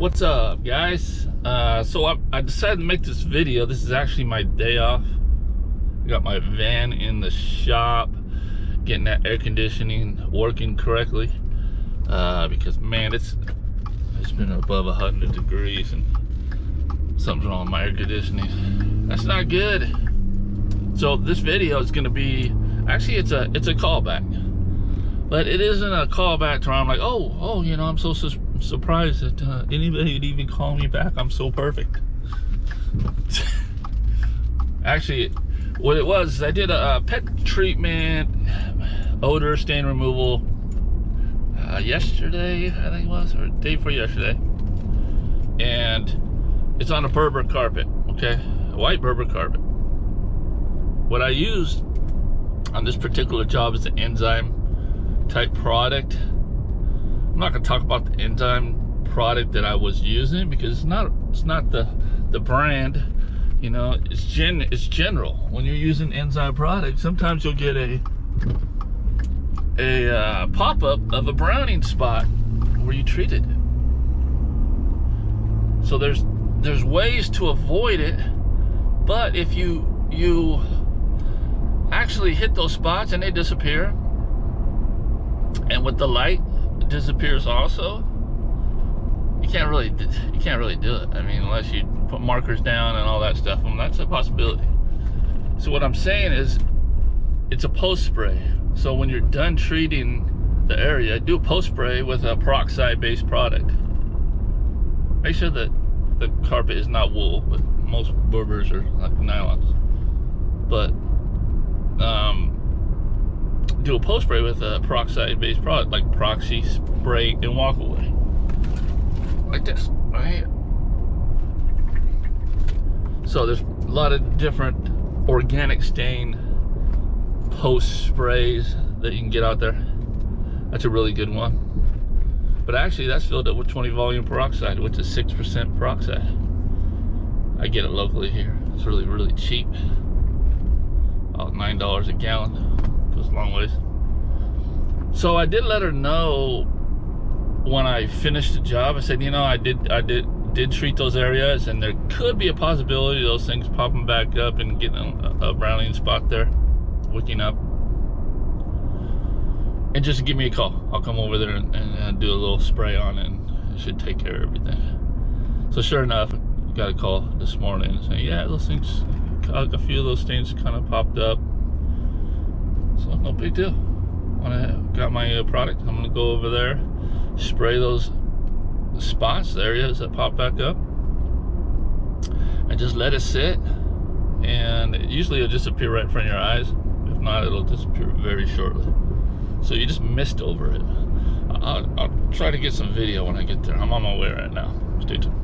What's up, guys? So I decided to make this video. This is actually my day off. I got my van in the shop, getting that air conditioning working correctly, because man, it's been above 100 degrees and something's wrong with my air conditioning. That's not good. So this video is going to be, actually it's a callback, but it isn't a callback to where I'm like, oh, you know, I'm so surprised that anybody would even call me back. I'm so perfect. Actually, what it was is I did a pet treatment, odor stain removal yesterday, I think it was, or the day before yesterday, and it's on a Berber carpet, okay, a white Berber carpet. What I used on this particular job is an enzyme type product. I'm not going to talk about the enzyme product that I was using because it's not the brand, you know. It's general. When you're using enzyme product, sometimes you'll get a pop-up of a browning spot where you treated it. So there's ways to avoid it, but if you actually hit those spots and they disappear, and with the light it disappears also, you can't really do it. I mean, unless you put markers down and all that stuff, and that's a possibility. So what I'm saying is, it's a post spray. So when you're done treating the area, do a post spray with a peroxide based product. Make sure that the carpet is not wool, but most Berbers are like nylons. But do a post spray with a peroxide based product like Proxy spray and walk away, like this, right? So there's a lot of different organic stain post sprays that you can get out there. That's a really good one. But actually that's filled up with 20 volume peroxide, which is 6% peroxide. I get it locally here. It's really cheap. About $9 a gallon. Goes a long ways. So I did let her know when I finished the job. I said, you know, I did treat those areas, and there could be a possibility of those things popping back up and getting a browning spot there, wicking up. And just give me a call. I'll come over there and do a little spray on it, and it should take care of everything. So sure enough, I got a call this morning saying, yeah, those things, a few of those stains kind of popped up. So no big deal. When I got my product, I'm gonna go over there, spray those spots, the areas that pop back up, and just let it sit. And usually it'll disappear right in front of your eyes. If not, it'll disappear very shortly. So you just mist over it. I'll try to get some video when I get there. I'm on my way right now. Stay tuned.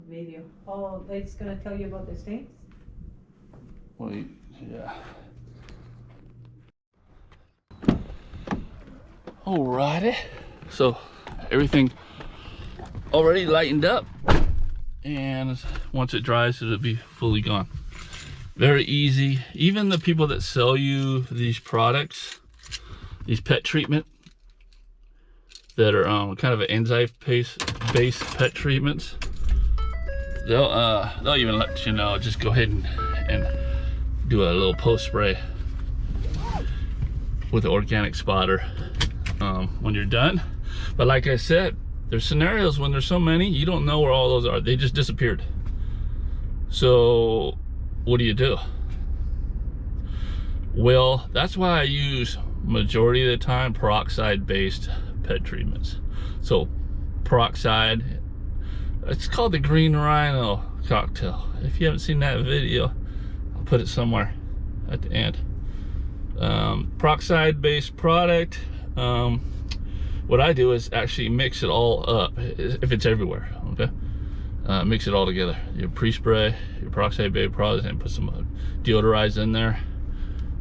Video. Oh, it's gonna tell you about the stains? Well, yeah. Alrighty. So everything already lightened up, and once it dries, it'll be fully gone. Very easy. Even the people that sell you these products, these pet treatment that are kind of an enzyme based pet treatments, they'll even let you know, just go ahead and do a little post spray with the organic spotter when you're done. But like I said, there's scenarios when there's so many, you don't know where all those are. They just disappeared. So what do? Well, that's why I use majority of the time peroxide based pet treatments. So peroxide, it's called the Green Rhino cocktail. If you haven't seen that video, I'll put it somewhere at the end. Peroxide based product. What I do is actually mix it all up if it's everywhere. Okay, mix it all together. Your pre-spray, your peroxide based product, and put some deodorize in there.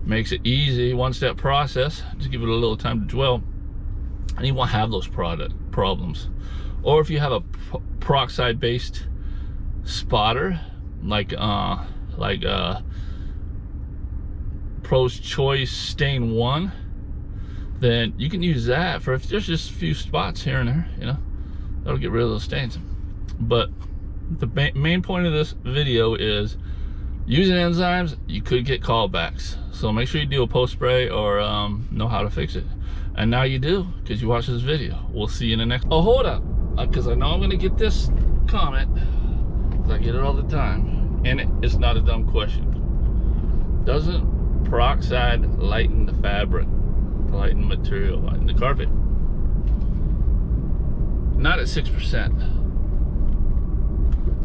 Makes it easy, one-step process. Just give it a little time to dwell, and you won't have those product problems. Or if you have a peroxide based spotter like Pro's Choice Stain 1, then you can use that for if there's just a few spots here and there, you know, that'll get rid of those stains. But the main point of this video is using enzymes, you could get callbacks. So make sure you do a post spray or know how to fix it. And now you do, because you watch this video. We'll see you in the next. Oh, hold up, because I know I'm gonna get this comment, because I get it all the time, and it's not a dumb question. Doesn't peroxide lighten the fabric, lighten the material, lighten the carpet? Not at 6%.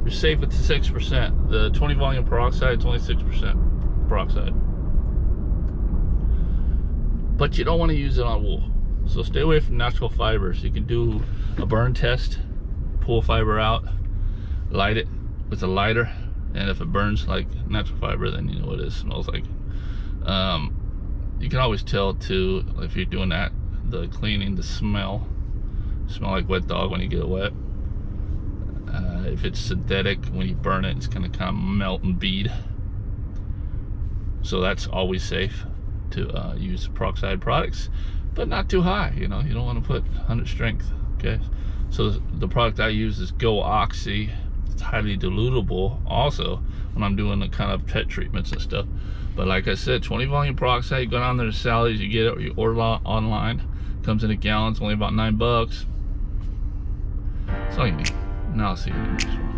You're safe with the 6%. The 20 volume peroxide is only 6% peroxide. But you don't want to use it on wool. So stay away from natural fibers. You can do a burn test, pull fiber out, light it with a lighter, and if it burns like natural fiber, then you know what it smells like. You can always tell too, if you're doing that, the cleaning, the smell like wet dog when you get it wet. If it's synthetic, when you burn it, it's gonna kind of melt and bead. So that's always safe to use peroxide products, but not too high. You know, you don't want to put 100 strength. Okay, so the product I use is Go Oxy. It's highly dilutable also when I'm doing the kind of pet treatments and stuff. But like I said, 20 volume peroxide, you go down there to Sally's, you get it, or you order online. Comes in a gallon, it's only about $9. That's all you need. Now I'll see you in the next one.